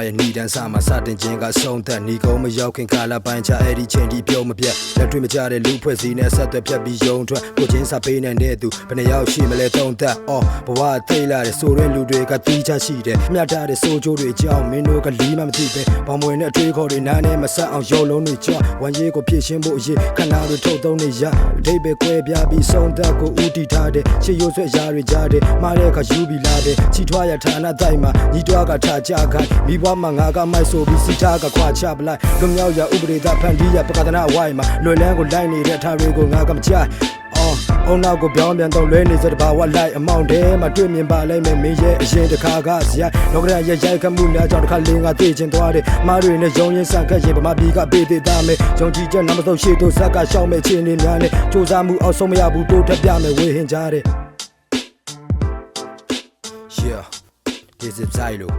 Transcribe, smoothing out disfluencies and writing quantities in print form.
ရဲ့ဏိဒန်းစာမှာစတင်ခြင်းကဆုံးသက်ညီကုန်းမရောက်ခင်ကာလပိုင်းခြားအဲ့ဒီချိန်ဒီပြုံးမပြတ်လက်တွေ့မကြတဲ့လူဖွဲ့စည်းနဲ့ဆက်သွယ်ဖြတ်ပြီးယုံထွက်ကိုချင်းစာပေးနေတဲ့သူဘယ်နှယောက်ရှိမလဲသုံးသက်အော်ဘဝသိလာတဲ့ဆိုတဲ့လူတွေကတီးချရှိတယ်မြတ်တာတဲ့ဆိုချိုးတွေကြောင်းမင်းတို့ကလီးမှမသိပဲဘောင်မွေနဲ့အတွေးခေါ်တွေနားနဲ့မဆက်အောင်ရောလုံးတွေကြောင်းဝမ်းရေးကိုဖြည့်ရှင်းဖို့အရေးခဏတွေထုတ်သုံးနေရအတိတ်ပဲကွဲပြားပြီးဆုံးသက်ကိုဦးတည်ထားတဲ့ရှေ့ရိုးဆွဲရာတွေကြားတဲ့မှားတဲ့အခါယူပြီးလာတဲ့ချီထွားရဌာနတိုက်မှာညီတွားကထားကြခိုင်းမိဘမှာငါကမိုက်ဆိုပြီးစီထားကခွာချပလိုက်လွမြောက်ရဥပဒေသားဖန်တီးရပကဒနာဝိုင်းမှာလွယ်လန်းကိုလိုက်နေတဲ့ထားတွေကိုငါကမချအုံနောက်ကိုပြောင်းပြန်တော့လွဲနေစတဲ့ဘာဝလိုက်အမောင့်တဲမှာတွေ့မြင်ပါလိုက်မယ်မင်းရဲ့အရင်တစ်ခါကဇယလောကရရဲ့ရိုက်ခတ်မှုများကြောင့်တစ်ခါလင်းကသိချင်သွားတယ်မားတွေနဲ့ရုံရင်ဆန့်ခတ်ရင်ဗမာပြည်ကပေးသေးသားမယ်ယုံကြည်ချက်နံပါတ်3ရှေ့တို့ဇက်ကရှောင်းမဲ့ချင်းနေများနဲ့စူးစမ်းမှုအောင်ဆုံးမရဘူးတိုးထက်ပြမယ်ဝေဟင်ကြတဲ့ Yeah this is Zylo